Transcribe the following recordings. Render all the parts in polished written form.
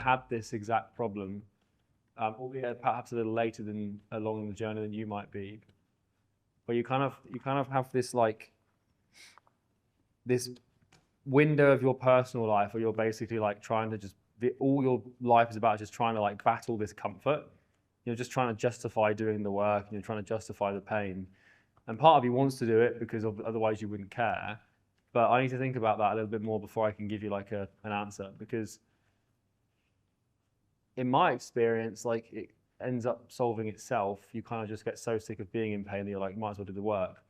had this exact problem, albeit perhaps a little later than along the journey than you might be. But you kind of have this like this window of your personal life where you're basically like trying to just all your life is about just trying to like battle this comfort. You're just trying to justify doing the work, and you're trying to justify the pain. And part of you wants to do it because otherwise you wouldn't care. But I need to think about that a little bit more before I can give you like an answer, because in my experience, like it ends up solving itself. You kind of just get so sick of being in pain that you're like, might as well do the work.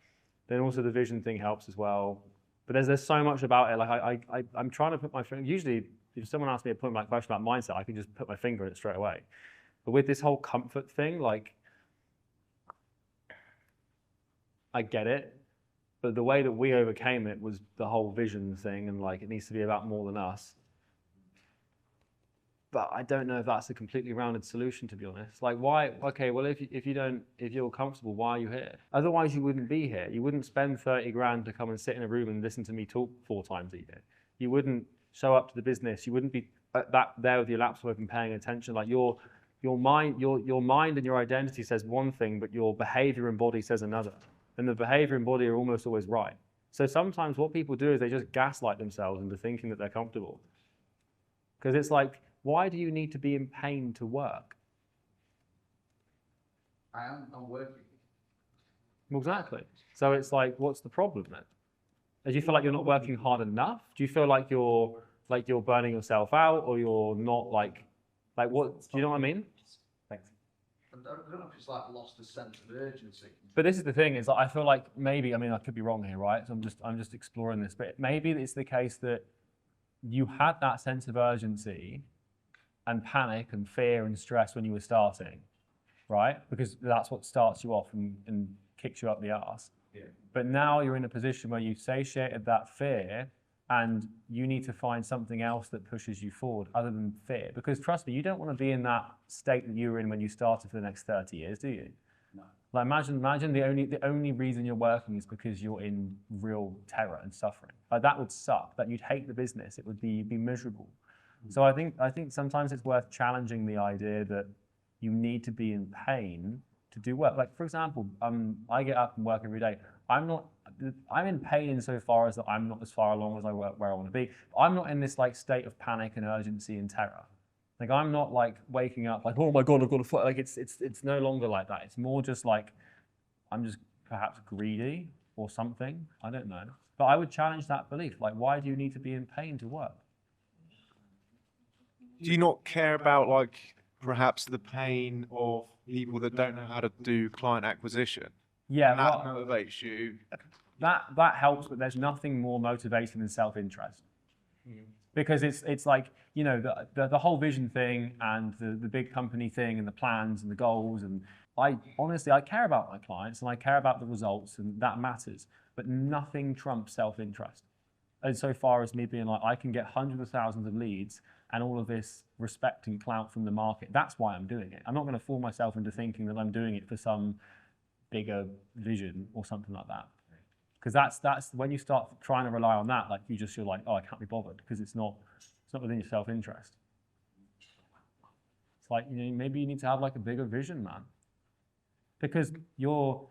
Then also the vision thing helps as well. But there's so much about it. Like I'm trying to put my finger. Usually, if someone asks me a point blank question about mindset, I can just put my finger on it straight away. But with this whole comfort thing, like I get it, but the way that we overcame it was the whole vision thing, and like it needs to be about more than us. But I don't know if that's a completely rounded solution, to be honest. Like why? Okay, well if you're comfortable, why are you here? Otherwise, you wouldn't be here. You wouldn't spend 30 grand to come and sit in a room and listen to me talk 4 times a year. You wouldn't show up to the business. You wouldn't be there with your laptop open, paying attention. Like your mind and your identity says one thing, but your behavior and body says another. And the behavior and body are almost always right. So sometimes what people do is they just gaslight themselves into thinking that they're comfortable. Because it's like, why do you need to be in pain to work? I'm working. Exactly. So it's like, what's the problem then? Do you feel like you're not working hard enough? Do you feel like you're burning yourself out, or you're not like what? Do you know what I mean? Thanks. I don't know if it's like lost a sense of urgency. But this is the thing: is that I feel like maybe, I mean, I could be wrong here, right? So I'm just exploring this, but maybe it's the case that you had that sense of urgency and panic and fear and stress when you were starting, right? Because that's what starts you off and kicks you up the arse. Yeah. But now you're in a position where you've satiated that fear, and you need to find something else that pushes you forward other than fear. Because trust me, you don't want to be in that state that you were in when you started for the next 30 years, do you? No. Like imagine the only reason you're working is because you're in real terror and suffering. Like that would suck. That you'd hate the business. It would be miserable. So I think sometimes it's worth challenging the idea that you need to be in pain to do work. Like for example, I get up and work every day. I'm in pain insofar as that I'm not as far along as I work where I want to be. I'm not in this like state of panic and urgency and terror. Like I'm not like waking up like, oh my God, I've got to fight. Like it's no longer like that. It's more just like I'm just perhaps greedy or something. I don't know. But I would challenge that belief. Like, why do you need to be in pain to work? Do you not care about like perhaps the pain of people that don't know how to do client acquisition? Yeah, and that motivates you. That helps, but there's nothing more motivating than self-interest. Because it's like, you know, the whole vision thing and the big company thing and the plans and the goals, and I care about my clients and I care about the results, and that matters, but nothing trumps self-interest. And so far as me being like, I can get hundreds of thousands of leads and all of this respect and clout from the market. That's why I'm doing it. I'm not going to fool myself into thinking that I'm doing it for some bigger vision or something like that. Because that's when you start trying to rely on that, like you're like, oh, I can't be bothered, because it's not within your self-interest. It's like, you know, maybe you need to have like a bigger vision, man. Because you're,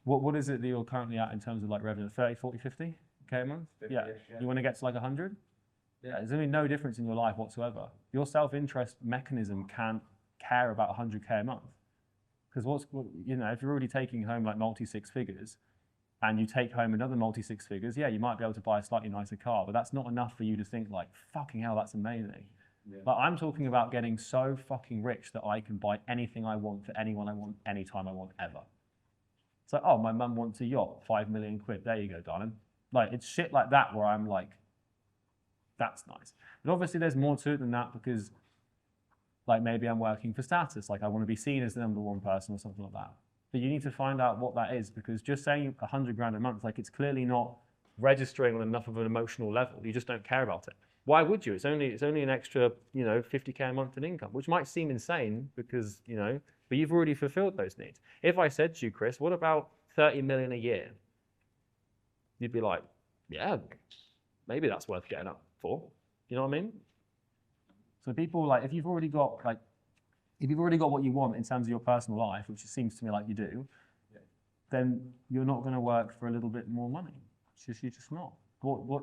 what is it that you're currently at in terms of like revenue? 30, 40, 50K a month? 50, yeah. You want to get to like 100? Yeah. There's only no difference in your life whatsoever. Your self-interest mechanism can't care about 100K a month. Because you know, if you're already taking home like multi-six figures, and you take home another multi-six figures, yeah, you might be able to buy a slightly nicer car, but that's not enough for you to think like, fucking hell, that's amazing. Yeah. But I'm talking about getting so fucking rich that I can buy anything I want for anyone I want, anytime I want, ever. It's like, oh, my mum wants a yacht, 5 million quid. There you go, darling. Like, it's shit like that where I'm like, that's nice. But obviously there's more to it than that, because like maybe I'm working for status, like I want to be seen as the #1 person or something like that. But you need to find out what that is, because just saying 100 grand a month, like it's clearly not registering on enough of an emotional level. You just don't care about it. Why would you? It's only an extra, you know, 50K a month in income, which might seem insane because, you know, but you've already fulfilled those needs. If I said to you, Chris, what about 30 million a year? You'd be like, yeah, maybe that's worth getting up for. You know what I mean? So people like, if you've already got what you want in terms of your personal life, which it seems to me like you do, then you're not going to work for a little bit more money. You're just not.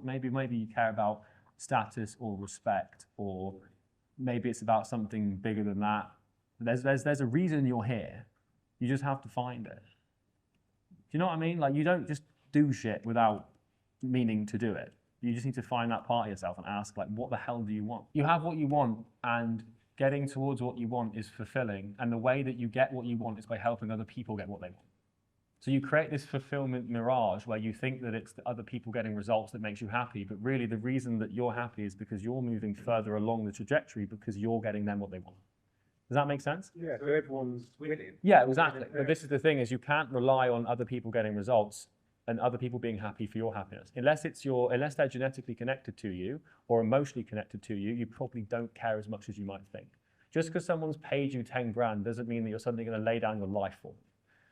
Maybe you care about status or respect, or maybe it's about something bigger than that. There's a reason you're here. You just have to find it. Do you know what I mean? Like, you don't just do shit without meaning to do it. You just need to find that part of yourself and ask, like, what the hell do you want? You have what you want, and getting towards what you want is fulfilling. And the way that you get what you want is by helping other people get what they want. So you create this fulfillment mirage where you think that it's the other people getting results that makes you happy, but really the reason that you're happy is because you're moving further along the trajectory because you're getting them what they want. Does that make sense? Yeah, so everyone's winning. Yeah, exactly. But this is the thing, is you can't rely on other people getting results and other people being happy for your happiness. Unless they're genetically connected to you or emotionally connected to you, you probably don't care as much as you might think. Just because someone's paid you 10 grand doesn't mean that you're suddenly going to lay down your life for them,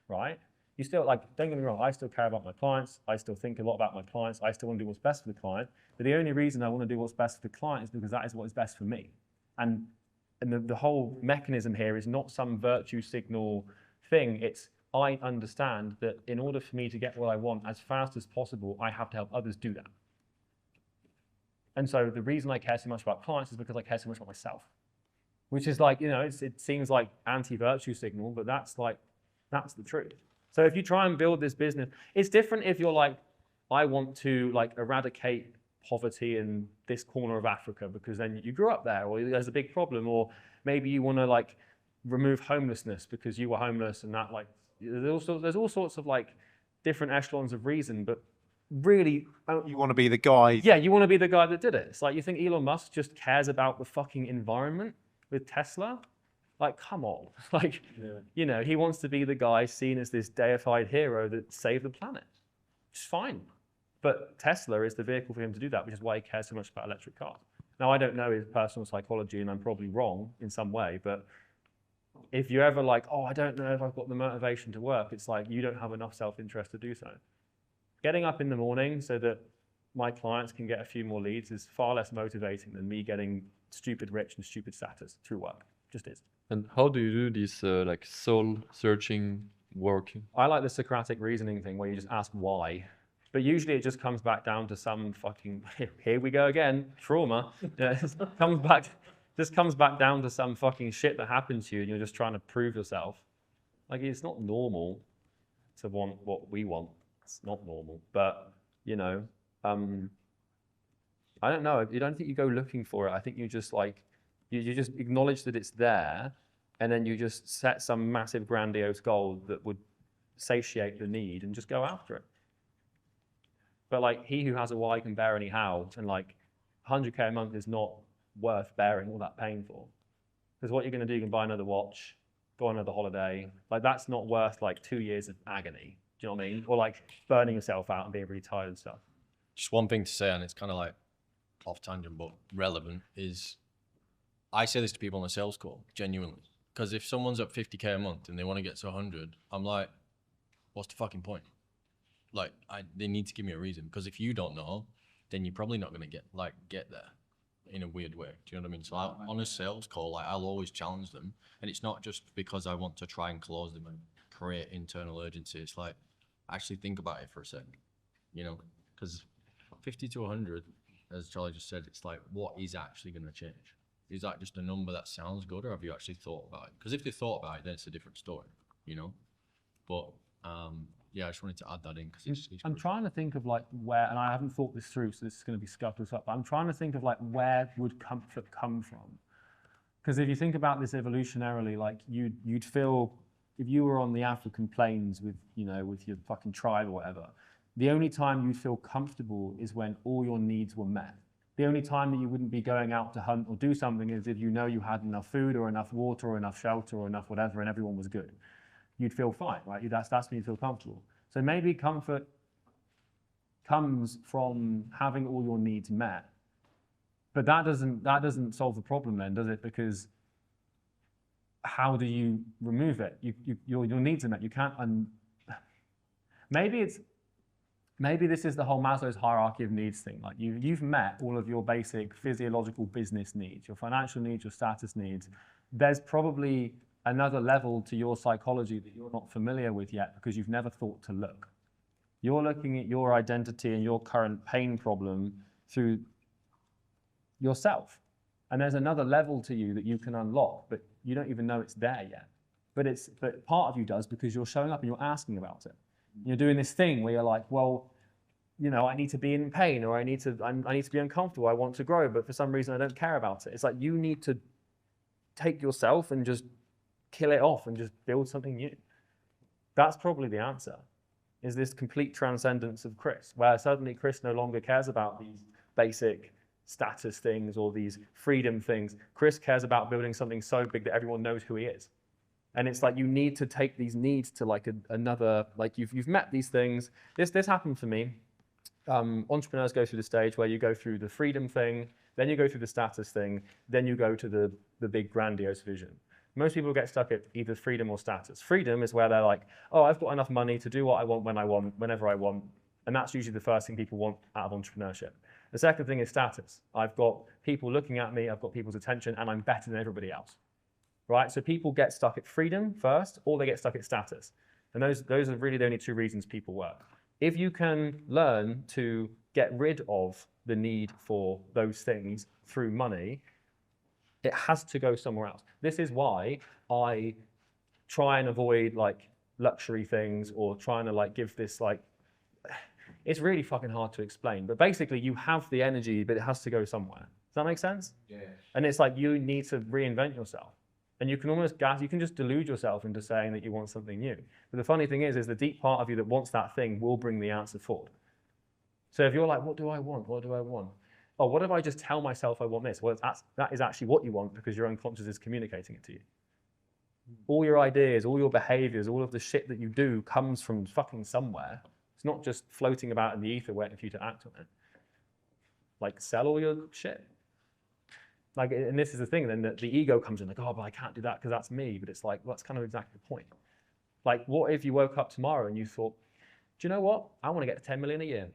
right? You still, like, don't get me wrong, I still care about my clients. I still think a lot about my clients. I still want to do what's best for the client. But the only reason I want to do what's best for the client is because that is what is best for me. And the whole mechanism here is not some virtue signal thing. It's, I understand that in order for me to get what I want as fast as possible, I have to help others do that. And so the reason I care so much about clients is because I care so much about myself. Which is like, you know, it seems like anti-virtue signal, but that's the truth. So if you try and build this business, it's different if you're like, I want to like eradicate poverty in this corner of Africa because then you grew up there, or there's a big problem, or maybe you want to like remove homelessness because you were homeless, and that, like, there's all sorts of like different echelons of reason, but really, You want to be the guy. yeah, you want to be the guy that did it. It's like, you think Elon Musk just cares about the fucking environment with Tesla? Like, come on. Like, you know, he wants to be the guy seen as this deified hero that saved the planet. It's fine. But Tesla is the vehicle for him to do that, which is why he cares so much about electric cars. Now, I don't know his personal psychology, and I'm probably wrong in some way, but if you're ever like, oh, I don't know if I've got the motivation to work, it's like, you don't have enough self-interest to do so. Getting up in the morning so that my clients can get a few more leads is far less motivating than me getting stupid rich and stupid status through work. Just is. And how do you do this like soul searching work? I like the Socratic reasoning thing where you just ask why. But usually it just comes back down to some fucking, here we go again, trauma. Yeah, just comes back down to some fucking shit that happened to you, and you're just trying to prove yourself. Like, it's not normal to want what we want. It's not normal. But, you know, I don't know. I don't think you go looking for it. I think you just like, you just acknowledge that it's there, and then you just set some massive grandiose goal that would satiate the need and just go after it. But like, he who has a why can bear any how, and like 100K a month is not worth bearing all that pain for. Because what you're going to do, you can buy another watch, go on another holiday. Like, that's not worth like 2 years of agony. Do you know what I mean? Or like burning yourself out and being really tired and stuff. Just one thing to say, and it's kind of like off tangent but relevant, is I say this to people on a sales call, genuinely. Because if someone's at 50K a month and they want to get to 100, I'm like, what's the fucking point? Like, they need to give me a reason. Because if you don't know, then you're probably not going to get there in a weird way. Do you know what I mean? So on a sales call, like, I'll always challenge them. And it's not just because I want to try and close them and create internal urgency. It's like, actually think about it for a second, you know? Because 50 to 100, as Charlie just said, it's like, what is actually going to change? Is that just a number that sounds good, or have you actually thought about it? Because if they thought about it, then it's a different story, you know? But yeah, I just wanted to add that in because it's I'm trying to think of like where, and I haven't thought this through, so this is going to be scuffed up, but I'm trying to think of like, where would comfort come from? Because if you think about this evolutionarily, like you'd feel, if you were on the African plains with, you know, with your fucking tribe or whatever, the only time you'd feel comfortable is when all your needs were met. The only time that you wouldn't be going out to hunt or do something is if you know you had enough food or enough water or enough shelter or enough whatever, and everyone was good. You'd feel fine, right? That's when you feel comfortable. So maybe comfort comes from having all your needs met. But that doesn't solve the problem then, does it? Because how do you remove it? Your needs are met. You can't. Maybe it's. maybe this is the whole Maslow's hierarchy of needs thing. Like you've met all of your basic physiological business needs, your financial needs, your status needs. There's probably another level to your psychology that you're not familiar with yet because you've never thought to look. You're looking at your identity and your current pain problem through yourself. And there's another level to you that you can unlock, but you don't even know it's there yet. But part of you does because you're showing up and you're asking about it. You're doing this thing where you're like, well, you know, I need to be in pain, or I need to be uncomfortable. I want to grow, but for some reason I don't care about it. It's like you need to take yourself and just kill it off and just build something new. That's probably the answer. Is this complete transcendence of Chris, where suddenly Chris no longer cares about these basic status things or these freedom things. Chris cares about building something so big that everyone knows who he is. And it's like you need to take these needs to like another, like you've met these things. This happened for me. Entrepreneurs go through the stage where you go through the freedom thing, then you go through the status thing, then you go to the big grandiose vision. Most people get stuck at either freedom or status. Freedom is where they're like, oh, I've got enough money to do what I want when I want, whenever I want. And that's usually the first thing people want out of entrepreneurship. The second thing is status. I've got people looking at me, I've got people's attention, and I'm better than everybody else. Right? So people get stuck at freedom first, or they get stuck at status. And those are really the only two reasons people work. If you can learn to get rid of the need for those things through money, it has to go somewhere else. This is why I try and avoid like luxury things or trying to like give this like, it's really fucking hard to explain. But basically you have the energy, but it has to go somewhere. Does that make sense? Yeah. And it's like you need to reinvent yourself. And you can almost you can just delude yourself into saying that you want something new. But the funny thing is the deep part of you that wants that thing will bring the answer forward. So if you're like, what do I want? What do I want? Oh, what if I just tell myself I want this? Well, that is actually what you want because your unconscious is communicating it to you. All your ideas, all your behaviors, all of the shit that you do comes from fucking somewhere. It's not just floating about in the ether waiting for you to act on it. Like, sell all your shit. Like, and this is the thing, then the ego comes in like, oh, but I can't do that because that's me. But it's like, well, that's kind of exactly the point. Like, what if you woke up tomorrow and you thought, do you know what? I want to get to 10 million a year.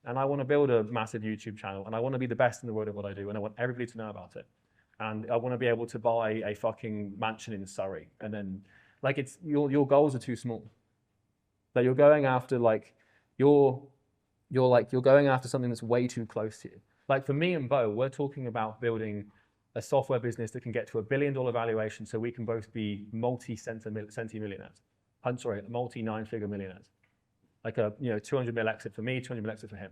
And I want to build a massive YouTube channel. And I want to be the best in the world at what I do. And I want everybody to know about it. And I want to be able to buy a fucking mansion in Surrey. And then, like, it's your goals are too small. That you're going after, like, you're going after something that's way too close to you. Like for me and Bo, we're talking about building a software business that can get to $1 billion valuation so we can both be multi-millionaires. I'm sorry, multi-nine-figure millionaires. Like a 200 mil exit for me, 200 mil exit for him.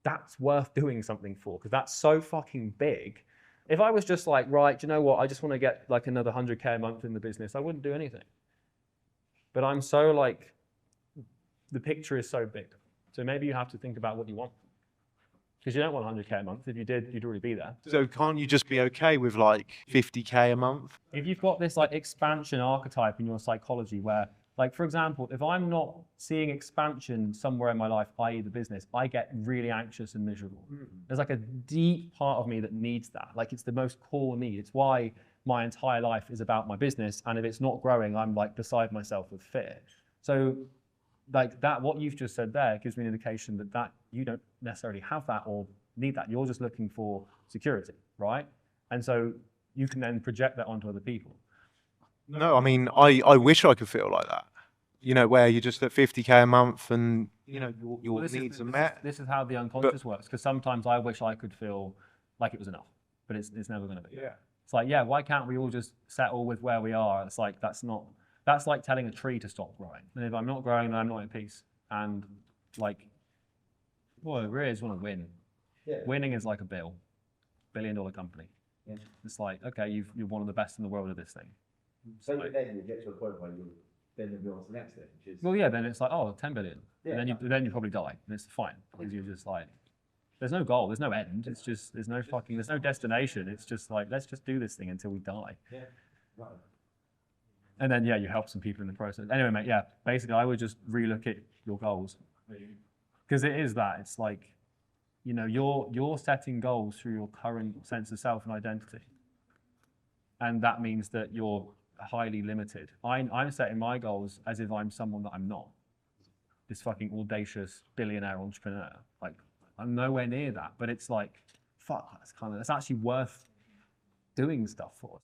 That's worth doing something for because that's so fucking big. If I was just like, right, do you know what? I just want to get like another 100K a month in the business, I wouldn't do anything. But I'm so like, the picture is so big. So maybe you have to think about what you want. Because you don't want 100K a month. If you did, you'd already be there. So can't you just be okay with like 50K a month? If you've got this like expansion archetype in your psychology where, like for example, if I'm not seeing expansion somewhere in my life, i.e. the business, I get really anxious and miserable. There's like a deep part of me that needs that. Like it's the most core need. It's why my entire life is about my business. And if it's not growing, I'm like beside myself with fear. So like that, what you've just said there gives me an indication that you don't necessarily have that or need that. You're just looking for security, right? And so you can then project that onto other people. No, I mean, I wish I could feel like that. You know, where you're just at 50K a month and, you know, your needs are met. This is how the unconscious works. Because sometimes I wish I could feel like it was enough, but it's never going to be. Yeah. It's like, yeah, why can't we all just settle with where we are? It's like, that's like telling a tree to stop growing. And if I'm not growing, then I'm not in peace. And like, well, I really just want to win. Yeah. Winning is like a $1 billion company. Yeah. It's like, okay, you're one of the best in the world at this thing. So then you get to a point where you'll be on to the next thing, which is... Well, yeah, then it's like, oh, 10 billion. Yeah. And then you probably die. And it's fine. Because you're just like, there's no goal, there's no end. It's just, there's no destination. It's just like, let's just do this thing until we die. Yeah. Right. And then, yeah, you help some people in the process. Anyway, mate, yeah, basically, I would just relook at your goals. Because it is that. It's like, you know, you're setting goals through your current sense of self and identity. And that means that you're highly limited. I'm setting my goals as if I'm someone that I'm not. this fucking audacious billionaire entrepreneur. Like, I'm nowhere near that, but it's like, fuck, that's actually worth doing stuff for.